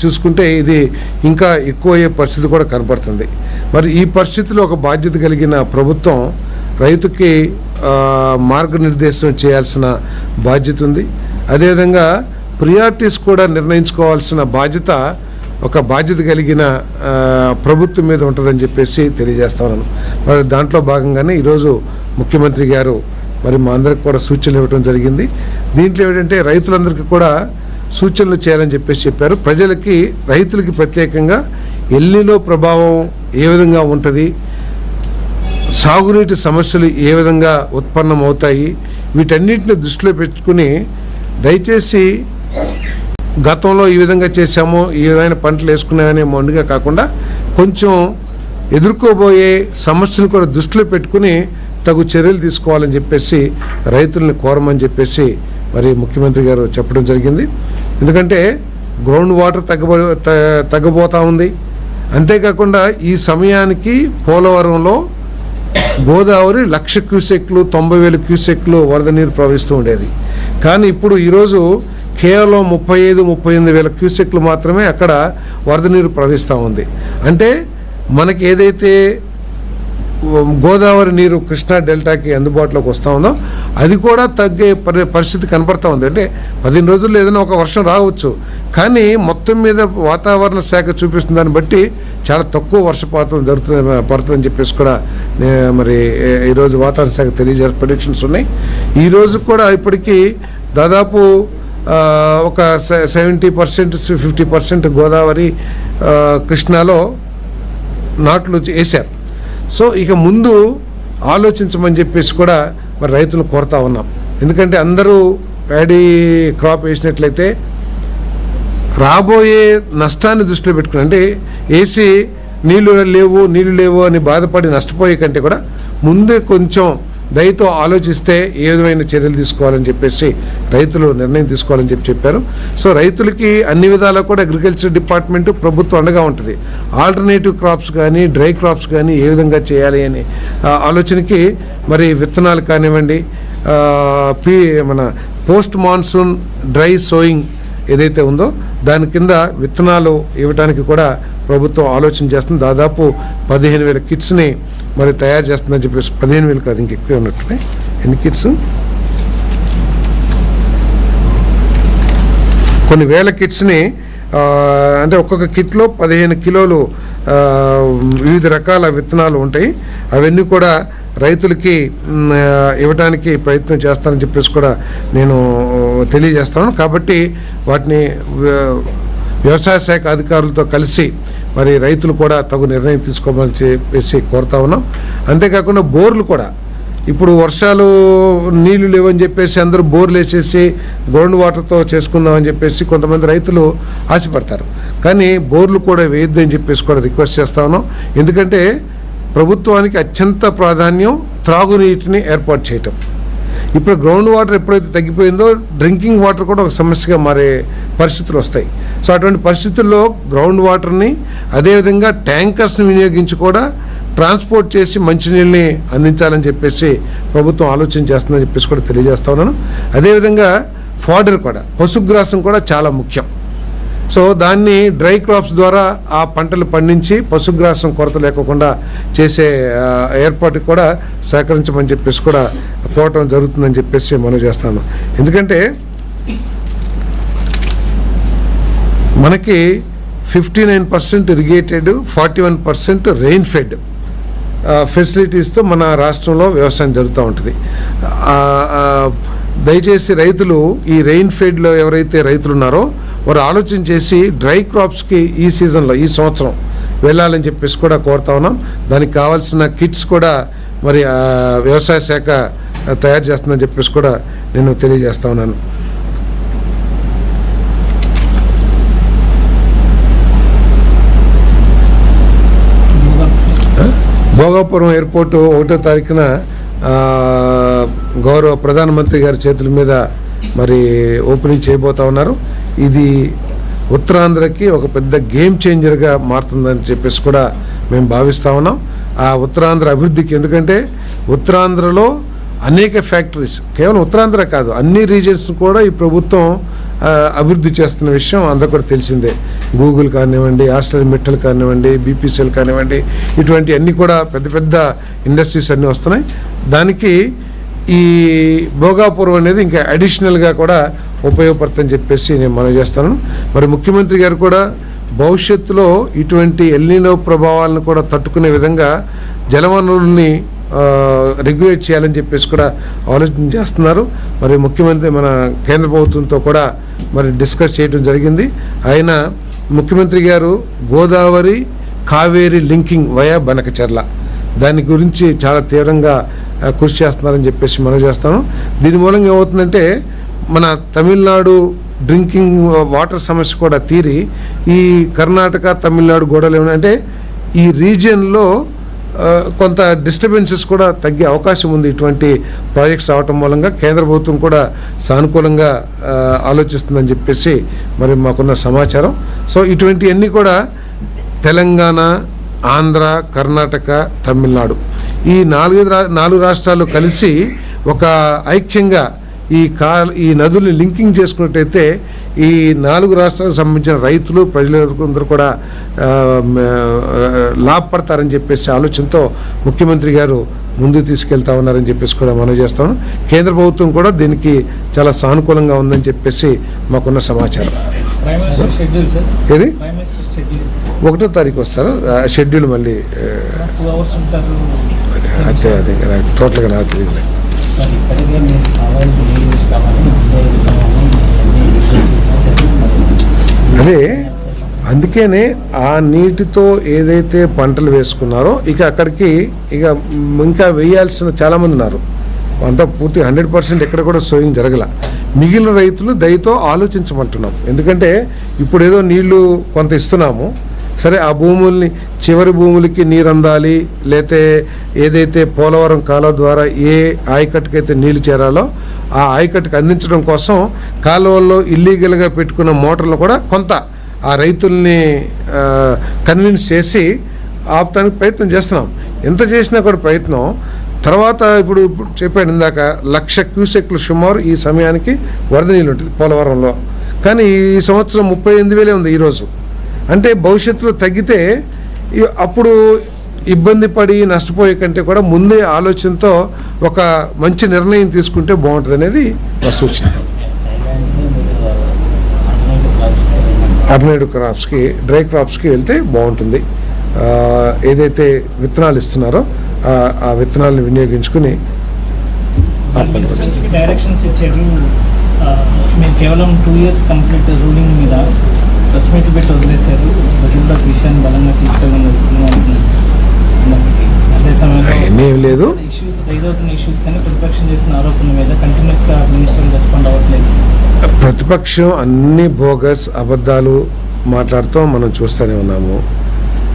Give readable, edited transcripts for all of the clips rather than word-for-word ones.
చూసుకుంటే ఇది ఇంకా ఎక్కువ అయ్యే పరిస్థితి కూడా కనపడుతుంది. మరి ఈ పరిస్థితిలో ఒక బాధ్యత కలిగిన ప్రభుత్వం రైతుకి మార్గనిర్దేశం చేయాల్సిన బాధ్యత ఉంది. అదేవిధంగా ప్రియారిటీస్ కూడా నిర్ణయించుకోవాల్సిన బాధ్యత ఒక బాధ్యత కలిగిన ప్రభుత్వం మీద ఉంటుందని చెప్పేసి తెలియజేస్తాను. మరి దాంట్లో భాగంగానే ఈరోజు ముఖ్యమంత్రి గారు మరి మా అందరికి కూడా సూచనలు ఇవ్వడం జరిగింది. దీంట్లో ఏంటంటే రైతులందరికీ కూడా సూచనలు చేయాలని చెప్పేసి చెప్పారు. రైతులకి ప్రత్యేకంగా ఎల్నినో ప్రభావం ఏ విధంగా ఉంటుంది, సాగునీటి సమస్యలు ఏ విధంగా ఉత్పన్నం అవుతాయి, వీటన్నిటిని దృష్టిలో పెట్టుకుని దయచేసి గతంలో ఈ విధంగా చేశామో ఈ విధమైన పంటలు వేసుకున్నామనే మొండిగా కాకుండా కొంచెం ఎదుర్కోబోయే సమస్యలు కూడా దృష్టిలో పెట్టుకుని తగు చర్యలు తీసుకోవాలని చెప్పేసి రైతుల్ని కోరమని చెప్పేసి మరి ముఖ్యమంత్రి గారు చెప్పడం జరిగింది. ఎందుకంటే గ్రౌండ్ వాటర్ తగ్గబోతూ ఉంది. అంతేకాకుండా ఈ సమయానికి పోలవరంలో గోదావరి 1,00,000 క్యూసెక్లు 90,000 క్యూసెక్లు వరద నీరు ప్రవహిస్తూ ఉండేది. కానీ ఇప్పుడు ఈరోజు కేవలం 35,000-38,000 క్యూసెక్లు మాత్రమే అక్కడ వరద నీరు ప్రవహిస్తూ ఉంది. అంటే మనకి ఏదైతే గోదావరి నీరు కృష్ణా డెల్టాకి అందుబాటులోకి వస్తూ ఉందో అది కూడా తగ్గే పరిస్థితి కనపడతా ఉంది. అంటే 15 రోజుల్లో ఏదైనా ఒక వర్షం రావచ్చు, కానీ మొత్తం మీద వాతావరణ శాఖ చూపిస్తున్న దాన్ని బట్టి చాలా తక్కువ వర్షపాతం పడుతుందని చెప్పేసి కూడా మరి ఈరోజు వాతావరణ శాఖ తెలియజేసే ప్రెడిక్షన్స్ ఉన్నాయి. ఈరోజు కూడా ఇప్పటికీ దాదాపు ఒక 70%-50% గోదావరి కృష్ణాలో నాట్లు వేశారు. సో ఇక ముందు ఆలోచించమని చెప్పేసి కూడా మరి రైతులు కోరుతా ఉన్నాం. ఎందుకంటే అందరూ ప్యాడీ క్రాప్ వేసినట్లయితే రాబోయే నష్టాన్ని దృష్టిలో పెట్టుకుని, అంటే వేసి నీళ్లు లేవు అని బాధపడి నష్టపోయే కంటే కూడా ముందే కొంచెం దయతో ఆలోచిస్తే ఏ విధమైన చర్యలు తీసుకోవాలని చెప్పేసి రైతులు నిర్ణయం తీసుకోవాలని చెప్పారు. సో రైతులకి అన్ని విధాలా కూడా అగ్రికల్చర్ డిపార్ట్మెంటు ప్రభుత్వం అండగా ఉంటుంది. ఆల్టర్నేటివ్ క్రాప్స్ కానీ డ్రై క్రాప్స్ కానీ ఏ విధంగా చేయాలి అని ఆలోచనకి మరి విత్తనాలు కానివ్వండి, మన పోస్ట్ మాన్సూన్ డ్రై సోయింగ్ ఏదైతే ఉందో దాని కింద విత్తనాలు ఇవ్వడానికి కూడా ప్రభుత్వం ఆలోచన చేస్తుంది. దాదాపు 15,000 కిట్స్ని మరి తయారు చేస్తుందని చెప్పేసి, 15,000 కాదు ఇంకెక్కువ ఉన్నట్టున్నాయి. ఎన్ని కిట్స్? కొన్ని వేల కిట్స్ని, అంటే ఒక్కొక్క కిట్లో 15 కిలోలు వివిధ రకాల విత్తనాలు ఉంటాయి. అవన్నీ కూడా రైతులకి ఇవ్వడానికి ప్రయత్నం చేస్తానని చెప్పేసి కూడా నేను తెలియజేస్తాను. కాబట్టి వాటిని వ్యవసాయ శాఖ అధికారులతో కలిసి మరి రైతులు కూడా తగు నిర్ణయం తీసుకోమని చెప్పేసి కోరుతా ఉన్నాం. అంతేకాకుండా బోర్లు కూడా ఇప్పుడు వర్షాలు నీళ్లు లేవని చెప్పేసి అందరూ బోర్లు వేసేసి గ్రౌండ్ వాటర్తో చేసుకుందామని చెప్పేసి కొంతమంది రైతులు ఆశపడతారు. కానీ బోర్లు కూడా వేయొద్దని చెప్పేసి కూడా రిక్వెస్ట్ చేస్తా ఉన్నాం. ఎందుకంటే ప్రభుత్వానికి అత్యంత ప్రాధాన్యం త్రాగునీటిని ఏర్పాటు చేయటం. ఇప్పుడు గ్రౌండ్ వాటర్ ఎప్పుడైతే తగ్గిపోయిందో డ్రింకింగ్ వాటర్ కూడా ఒక సమస్యగా మారే పరిస్థితులు వస్తాయి. సో అటువంటి పరిస్థితుల్లో గ్రౌండ్ వాటర్ని అదేవిధంగా ట్యాంకర్స్ని వినియోగించి కూడా ట్రాన్స్పోర్ట్ చేసి మంచినీళ్ళని అందించాలని చెప్పేసి ప్రభుత్వం ఆలోచన చేస్తుందని చెప్పేసి కూడా తెలియజేస్తా ఉన్నాను. అదేవిధంగా ఫాడర్ కూడా, పశుగ్రాసం కూడా చాలా ముఖ్యం. సో దాన్ని డ్రై క్రాప్స్ ద్వారా ఆ పంటలు పండించి పశుగ్రాసం కొరత లేకుండా చేసే ఏర్పాటుకి కూడా సహకరించమని చెప్పేసి కూడా కోరటం జరుగుతుందని చెప్పేసి మనం చేస్తాను. ఎందుకంటే మనకి 59% ఇరిగేటెడ్, 41% రెయిన్ ఫెడ్ ఫెసిలిటీస్తో మన రాష్ట్రంలో వ్యవసాయం జరుగుతూ ఉంటుంది. దయచేసి రైతులు ఈ రెయిన్ ఫెడ్లో ఎవరైతే రైతులు ఉన్నారో వారు ఆలోచన చేసి డ్రై క్రాప్స్కి ఈ సీజన్లో ఈ సంవత్సరం వెళ్ళాలని చెప్పేసి కూడా కోరుతా ఉన్నాం. దానికి కావాల్సిన కిట్స్ కూడా మరి వ్యవసాయ శాఖ తయారు చేస్తుందని చెప్పేసి కూడా నేను తెలియజేస్తా ఉన్నాను. భోగాపురం ఎయిర్పోర్టు 1వ తారీఖున గౌరవ ప్రధానమంత్రి గారి చేతుల మీద మరి ఓపెనింగ్ చేయబోతా ఉన్నారు. ఇది ఉత్తరాంధ్రకి ఒక పెద్ద గేమ్ చేంజర్గా మారుతుందని చెప్పేసి కూడా మేము భావిస్తూ ఉన్నాం. ఆ ఉత్తరాంధ్ర అభివృద్ధికి, ఎందుకంటే ఉత్తరాంధ్రలో అనేక ఫ్యాక్టరీస్, కేవలం ఉత్తరాంధ్ర కాదు అన్ని రీజియన్స్ కూడా ఈ ప్రభుత్వం అభివృద్ధి చేస్తున్న విషయం అందరూ కూడా తెలిసిందే. గూగుల్ కానివ్వండి, ఆర్సెల్మెట్టల్ కానివ్వండి, బీపీసీఎల్ కానివ్వండి, ఇటువంటి అన్నీ కూడా పెద్ద పెద్ద ఇండస్ట్రీస్ అన్నీ వస్తున్నాయి. దానికి ఈ భోగాపురం అనేది ఇంకా అడిషనల్గా కూడా ఉపయోగపడుతుందని చెప్పేసి నేను మనవి చేస్తాను. మరి ముఖ్యమంత్రి గారు కూడా భవిష్యత్తులో ఇటువంటి ఎల్నినో ప్రభావాలను కూడా తట్టుకునే విధంగా జలవనరుల్ని రెగ్యులేట్ చేయాలని చెప్పేసి కూడా ఆలోచన చేస్తున్నారు. మరి ముఖ్యమంత్రి మన కేంద్ర ప్రభుత్వంతో కూడా మరి డిస్కస్ చేయడం జరిగింది. ఆయన ముఖ్యమంత్రి గారు గోదావరి కావేరి లింకింగ్ వయా బనకచెర్ల దాని గురించి చాలా తీవ్రంగా కృషి చేస్తున్నారని చెప్పేసి మనం చేస్తాను. దీని మూలంగా ఏమవుతుందంటే మన తమిళనాడు డ్రింకింగ్ వాటర్ సమస్య కూడా తీరి ఈ కర్ణాటక తమిళనాడు గోడలు ఏమంటే ఈ రీజియన్లో కొంత డిస్టర్బెన్సెస్ కూడా తగ్గే అవకాశం ఉంది. ఇటువంటి ప్రాజెక్ట్స్ రావటం మూలంగా కేంద్ర ప్రభుత్వం కూడా సానుకూలంగా ఆలోచిస్తుందని చెప్పేసి మరి మాకున్న సమాచారం. సో ఇటువంటివన్నీ కూడా తెలంగాణ, ఆంధ్ర, కర్ణాటక, తమిళనాడు ఈ నాలుగు రాష్ట్రాలు కలిసి ఒక ఐక్యంగా ఈ నదుల్ని లింకింగ్ చేసుకున్నట్టయితే ఈ 4 రాష్ట్రాలకు సంబంధించిన రైతులు ప్రజలందరూ కూడా లాభపడతారని చెప్పేసి ఆలోచనతో ముఖ్యమంత్రి గారు ముందుకు తీసుకెళ్తా ఉన్నారని చెప్పేసి కూడా మనం చేస్తాను. కేంద్ర ప్రభుత్వం కూడా దీనికి చాలా సానుకూలంగా ఉందని చెప్పేసి మాకున్న సమాచారం. ఏది 1వ తారీఖు వస్తారు షెడ్యూల్ మళ్ళీ అదే టోటల్గా నాకు తెలియదు. అదే అందుకనే ఆ నీటితో ఏదైతే పంటలు వేసుకున్నారో అక్కడికి ఇంకా వేయాల్సిన చాలామంది ఉన్నారు. అంతా పూర్తి 100% ఎక్కడ కూడా సోయింగ్ జరగల. మిగిలిన రైతులు దయతో ఆలోచించమంటున్నాం. ఎందుకంటే ఇప్పుడు ఏదో నీళ్లు కొంత ఇస్తున్నాము, సరే ఆ భూముల్ని చివరి భూములకి నీరు అందాలి, లేతే ఏదైతే పోలవరం కాలువ ద్వారా ఏ ఆయకట్టుకైతే నీళ్లు చేరాలో ఆ ఆయకట్టుకు అందించడం కోసం కాలువల్లో ఇల్లీగల్గా పెట్టుకున్న మోటార్లు కూడా కొంత ఆ రైతుల్ని కన్విన్స్ చేసి ఆపటానికి ప్రయత్నం చేస్తున్నాం. ఎంత చేసినా కూడా ప్రయత్నం తర్వాత ఇప్పుడు చెప్పాను ఇందాక 1,00,000 క్యూసెక్లు సుమారు ఈ సమయానికి వరద నీళ్ళు ఉంటుంది పోలవరంలో. కానీ ఈ సంవత్సరం 38,000 ఉంది ఈరోజు. అంటే భవిష్యత్తులో తగ్గితే అప్పుడు ఇబ్బంది పడి నష్టపోయే కంటే కూడా ముందే ఆలోచనతో ఒక మంచి నిర్ణయం తీసుకుంటే బాగుంటుంది అనేది మా సూచన. అర్నేడు క్రాప్స్కి డ్రై క్రాప్స్కి వెళ్తే బాగుంటుంది. ఏదైతే విత్తనాలు ఇస్తున్నారో ఆ విత్తనాలను వినియోగించుకుని డైరెక్షన్స్ ఇచ్చారు. మీరు కేవలం 2 years కంప్లీట్ రూలింగ్ మీద ప్రెస్ మీట్ పెట్టి వదిలేశారు. ప్రజల్లో విషయాన్ని బలంగా తీసుకెళ్ళడం అదే సమయంలో ఏం లేదు ఇష్యూస్ రైజవుతున్న ఇష్యూస్ కానీ ప్రతిపక్షం చేసిన ఆరోపణల మీద కంటిన్యూస్గా మినిస్టర్ రెస్పాండ్ అవ్వట్లేదు. ప్రతిపక్షం అన్ని బోగస్ అబద్ధాలు మాట్లాడుతూ మనం చూస్తూనే ఉన్నాము.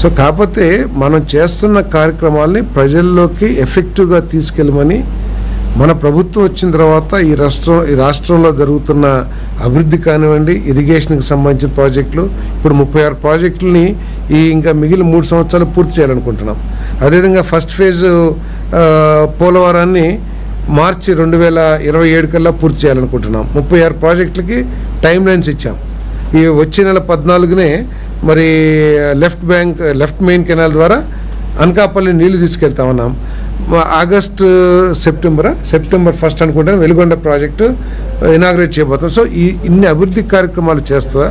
సో కాకపోతే మనం చేస్తున్న కార్యక్రమాల్ని ప్రజల్లోకి ఎఫెక్టివ్గా తీసుకెళ్ళమని మన ప్రభుత్వం వచ్చిన తర్వాత ఈ రాష్ట్రంలో జరుగుతున్న అభివృద్ధి కానివ్వండి, ఇరిగేషన్కి సంబంధించిన ప్రాజెక్టులు ఇప్పుడు 36 ప్రాజెక్టులని ఇంకా మిగిలిన 3 సంవత్సరాలు పూర్తి చేయాలనుకుంటున్నాం. అదేవిధంగా ఫస్ట్ ఫేజ్ పోలవరాన్ని మార్చి 2027 కల్లా పూర్తి చేయాలనుకుంటున్నాం. 36 ప్రాజెక్టులకి టైం లైన్స్ ఇచ్చాం. ఈ వచ్చే నెల 14నే మరి లెఫ్ట్ మెయిన్ కెనాల్ ద్వారా అనకాపల్లి నీళ్లు తీసుకెళ్తా ఉన్నాం. సెప్టెంబర్ 1 అనుకుంటాను వెలుగొండ ప్రాజెక్టు ఇనాగ్రేట్ చేయబోతాం. సో ఇన్ని అభివృద్ధి కార్యక్రమాలు చేస్తా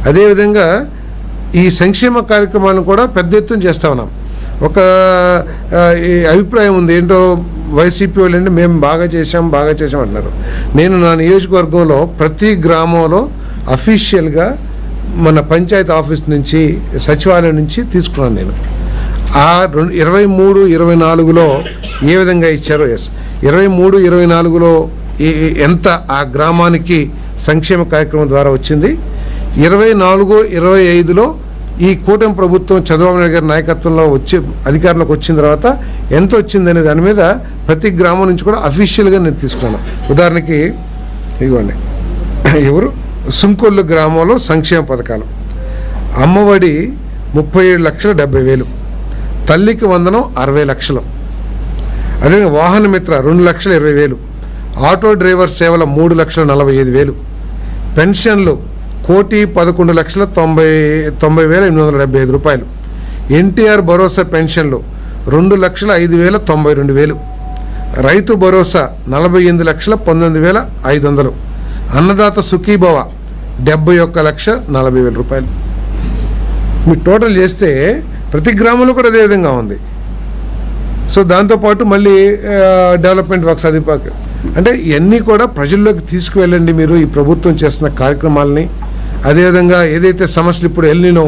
అదేవిధంగా ఈ సంక్షేమ కార్యక్రమాలను కూడా పెద్ద ఎత్తున చేస్తూ ఉన్నాం. ఒక అభిప్రాయం ఉంది ఏంటో వైసీపీ వాళ్ళంటే మేము బాగా చేసాం అంటున్నారు. నేను నా నియోజకవర్గంలో ప్రతి గ్రామంలో అఫీషియల్గా మన పంచాయతీ ఆఫీస్ నుంచి సచివాలయం నుంచి తీసుకున్నాను. నేను ఆ 23-24లో ఏ విధంగా ఇచ్చారో 23-24లో ఎంత ఆ గ్రామానికి సంక్షేమ కార్యక్రమం ద్వారా వచ్చింది. 24-25లో ఈ కూటమి ప్రభుత్వం చంద్రబాబు నాయుడు గారి నాయకత్వంలో అధికారంలోకి వచ్చిన తర్వాత ఎంత వచ్చిందనే దాని మీద ప్రతి గ్రామం నుంచి కూడా అఫీషియల్గా నేను తీసుకున్నాను. ఉదాహరణకి ఇదిగోండి సుంకొల్లు గ్రామంలో సంక్షేమ పథకాలు అమ్మఒడి 37,70,000, తల్లికి వందనం 60 లక్షలు, అదేవిధంగా వాహన మిత్ర 2,20,000, ఆటో డ్రైవర్ సేవల 3,45,000, పెన్షన్లు 1,11,90,875 రూపాయలు. ఎన్టీఆర్ భరోసా పెన్షన్లు 2,05,92,000. రైతు భరోసా 48,19,500. అన్నదాత సుఖీభవ 71,40,000 రూపాయలు. మీరు టోటల్ చేస్తే ప్రతి గ్రామంలో కూడా అదే విధంగా ఉంది. సో దాంతోపాటు మళ్ళీ డెవలప్మెంట్ వర్క్స్ అది అంటే ఇవన్నీ కూడా ప్రజల్లోకి తీసుకువెళ్ళండి మీరు ఈ ప్రభుత్వం చేస్తున్న కార్యక్రమాలని. అదేవిధంగా ఏదైతే సమస్యలు ఇప్పుడు ఎల్నినో